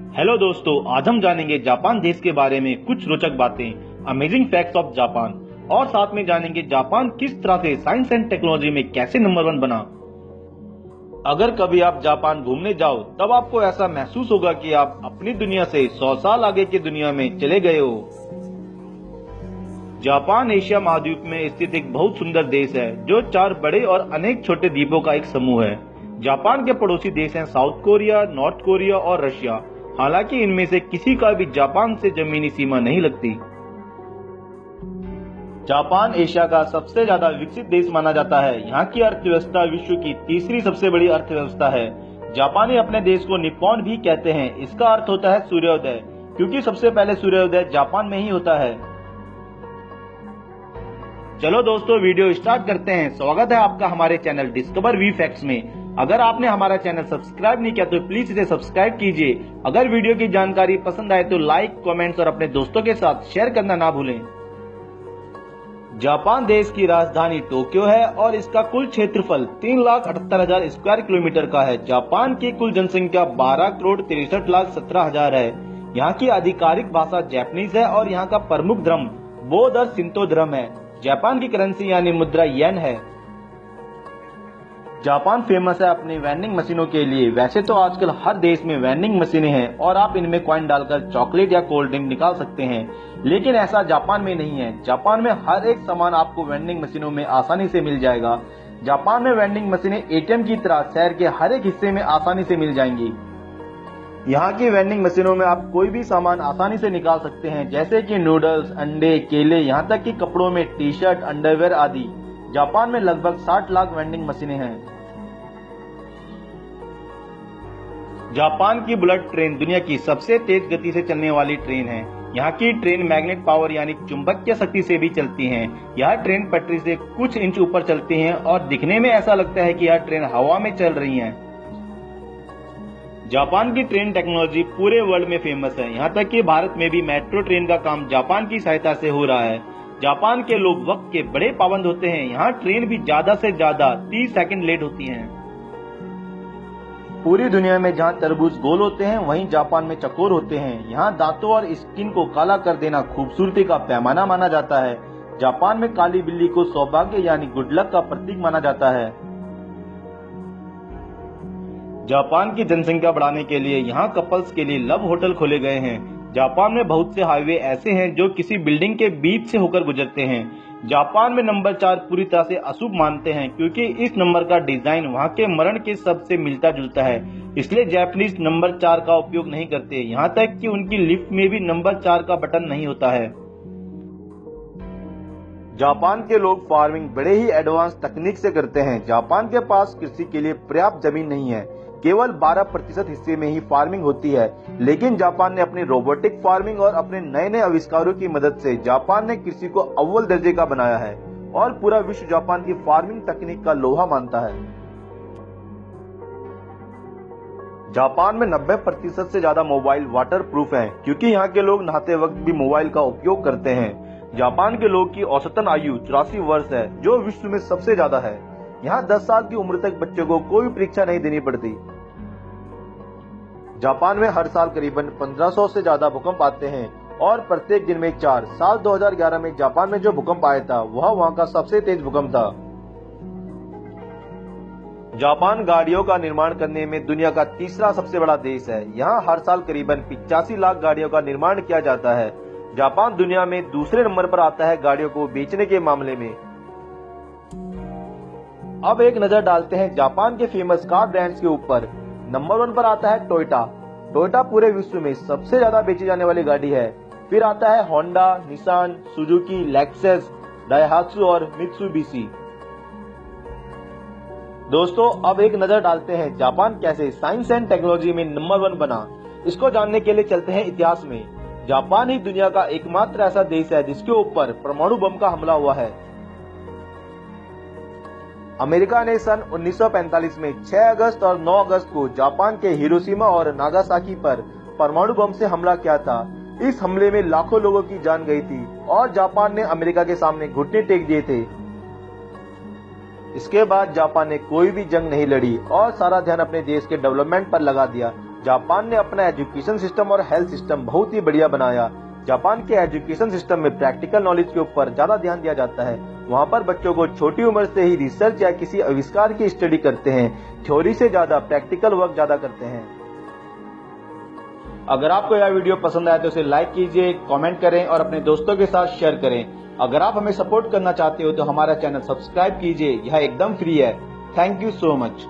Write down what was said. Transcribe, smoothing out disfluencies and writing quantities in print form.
Hello दोस्तों, आज हम जानेंगे जापान देश के बारे में कुछ रोचक बातें, अमेजिंग फैक्ट्स ऑफ जापान, और साथ में जानेंगे जापान किस तरह से साइंस एंड टेक्नोलॉजी में कैसे नंबर 1 बना। अगर कभी आप जापान घूमने जाओ तब आपको ऐसा महसूस होगा कि आप अपनी दुनिया से 100 साल आगे की दुनिया में चले गए हो। जापान एशिया महाद्वीप में स्थित एक बहुत सुंदर देश है जो 4 बड़े और अनेक छोटे द्वीपों का एक समूह है। जापान के पड़ोसी देश हैं साउथ कोरिया, नॉर्थ कोरिया और रशिया। हालांकि इनमें से किसी का भी जापान से जमीनी सीमा नहीं लगती। जापान एशिया का सबसे ज्यादा विकसित देश माना जाता है। यहाँ की अर्थव्यवस्था विश्व की तीसरी सबसे बड़ी अर्थव्यवस्था है। जापानी अपने देश को निप्पॉन भी कहते हैं। इसका अर्थ होता है सूर्योदय, क्योंकि सबसे पहले सूर्योदय जापान में ही होता है। चलो दोस्तों, वीडियो स्टार्ट करते हैं। स्वागत है आपका हमारे चैनल डिस्कवर वी फैक्ट्स में। अगर आपने हमारा चैनल सब्सक्राइब नहीं किया तो प्लीज इसे सब्सक्राइब कीजिए। अगर वीडियो की जानकारी पसंद आए तो लाइक, कमेंट्स और अपने दोस्तों के साथ शेयर करना ना भूलें। जापान देश की राजधानी टोक्यो है और इसका कुल क्षेत्रफल 3,78,000 स्क्वायर किलोमीटर का है। जापान की कुल जनसंख्या 12,63,17,000 है। यहाँ की आधिकारिक भाषा जापानीज है और यहाँ का प्रमुख धर्म बौद्ध और शिंतो धर्म है। जापान की करेंसी यानी मुद्रा येन है। जापान फेमस है अपनी वेंडिंग मशीनों के लिए। वैसे तो आजकल हर देश में वेंडिंग मशीनें हैं और आप इनमें कॉइन डालकर चॉकलेट या कोल्ड ड्रिंक निकाल सकते हैं, लेकिन ऐसा जापान में नहीं है। जापान में हर एक सामान आपको वेंडिंग मशीनों में आसानी से मिल जाएगा। जापान में वेंडिंग मशीनें एटीएम की तरह शहर के हर एक हिस्से में आसानी से मिल जाएंगी। यहाँ की वेंडिंग मशीनों में आप कोई भी सामान आसानी से निकाल सकते हैं, जैसे कि नूडल्स, अंडे, केले, यहाँ तक कि कपड़ों में टी शर्ट, अंडरवेयर आदि। जापान में लगभग 60 लाख वेंडिंग मशीनें हैं। जापान की बुलेट ट्रेन दुनिया की सबसे तेज गति से चलने वाली ट्रेन है। यहाँ की ट्रेन मैग्नेट पावर यानी चुंबकीय शक्ति से भी चलती हैं। यह ट्रेन पटरी से कुछ इंच ऊपर चलती हैं और दिखने में ऐसा लगता है कि यह ट्रेन हवा में चल रही है। जापान की ट्रेन टेक्नोलॉजी पूरे वर्ल्ड में फेमस है। यहाँ तक कि भारत में भी मेट्रो ट्रेन का काम जापान की सहायता से हो रहा है। जापान के लोग वक्त के बड़े पाबंद होते हैं। यहाँ ट्रेन भी ज्यादा से ज्यादा 30 सेकंड लेट होती हैं। पूरी दुनिया में जहाँ तरबूज गोल होते हैं वहीं जापान में चकोर होते हैं। यहाँ दांतों और स्किन को काला कर देना खूबसूरती का पैमाना माना जाता है। जापान में काली बिल्ली को सौभाग्य यानी गुड लक का प्रतीक माना जाता है। जापान की जनसंख्या बढ़ाने के लिए यहाँ कपल्स के लिए लव होटल खोले गए हैं। जापान में बहुत से हाईवे ऐसे हैं जो किसी बिल्डिंग के बीच से होकर गुजरते हैं। जापान में नंबर 4 पूरी तरह से अशुभ मानते हैं, क्योंकि इस नंबर का डिजाइन वहाँ के मरण के शब्द से मिलता जुलता है। इसलिए जापानीज नंबर 4 का उपयोग नहीं करते। यहाँ तक कि उनकी लिफ्ट में भी नंबर 4 का बटन नहीं होता है। जापान के लोग फार्मिंग बड़े ही एडवांस तकनीक से करते हैं। जापान के पास कृषि के लिए पर्याप्त जमीन नहीं है। केवल 12% हिस्से में ही फार्मिंग होती है। लेकिन जापान ने अपनी रोबोटिक फार्मिंग और अपने नए नए आविष्कारों की मदद से जापान ने कृषि को अव्वल दर्जे का बनाया है और पूरा विश्व जापान की फार्मिंग तकनीक का लोहा मानता है। जापान में 90% से ज्यादा मोबाइल वाटर प्रूफ हैं, क्योंकि यहाँ के लोग नहाते वक्त भी मोबाइल का उपयोग करते हैं। जापान के लोग की औसतन आयु 84 वर्ष है, जो विश्व में सबसे ज्यादा है। यहाँ 10 साल की उम्र तक बच्चों को कोई परीक्षा नहीं देनी पड़ती। जापान में हर साल करीबन 1500 से ज्यादा भूकंप आते हैं और प्रत्येक दिन में 4। साल 2011 में जापान में जो भूकंप आया था वह वहाँ का सबसे तेज भूकंप था। जापान गाड़ियों का निर्माण करने में दुनिया का तीसरा सबसे बड़ा देश है। यहाँ हर साल करीबन 85 लाख गाड़ियों का निर्माण किया जाता है। जापान दुनिया में दूसरे नंबर पर आता है गाड़ियों को बेचने के मामले में। अब एक नजर डालते हैं जापान के फेमस कार ब्रांड्स के ऊपर। नंबर 1 पर आता है टोयोटा। टोयोटा पूरे विश्व में सबसे ज्यादा बेची जाने वाली गाड़ी है। फिर आता है होंडा, निसान, सुजुकी, लेक्सस, डायहात्सु और मित्सुबिशी। दोस्तों, अब एक नजर डालते हैं जापान कैसे साइंस एंड टेक्नोलॉजी में नंबर 1 बना। इसको जानने के लिए चलते हैं इतिहास में। जापान ही दुनिया का एकमात्र ऐसा देश है जिसके ऊपर परमाणु बम का हमला हुआ है। अमेरिका ने सन 1945 में 6 अगस्त और 9 अगस्त को जापान के हिरोशिमा और नागासाकी पर परमाणु बम से हमला किया था। इस हमले में लाखों लोगों की जान गई थी और जापान ने अमेरिका के सामने घुटने टेक दिए थे। इसके बाद जापान ने कोई भी जंग नहीं लड़ी और सारा ध्यान अपने देश के डेवलपमेंट पर लगा दिया। जापान ने अपना एजुकेशन सिस्टम और हेल्थ सिस्टम बहुत ही बढ़िया बनाया। जापान के एजुकेशन सिस्टम में प्रैक्टिकल नॉलेज के ऊपर ज्यादा ध्यान दिया जाता है। वहाँ पर बच्चों को छोटी उम्र से ही रिसर्च या किसी आविष्कार की स्टडी करते हैं। थ्योरी से ज्यादा प्रैक्टिकल वर्क ज्यादा करते हैं। अगर आपको यह वीडियो पसंद आए तो इसे लाइक कीजिए, कमेंट करें और अपने दोस्तों के साथ शेयर करें। अगर आप हमें सपोर्ट करना चाहते हो तो हमारा चैनल सब्सक्राइब कीजिए, यह एकदम फ्री है। Thank you so much.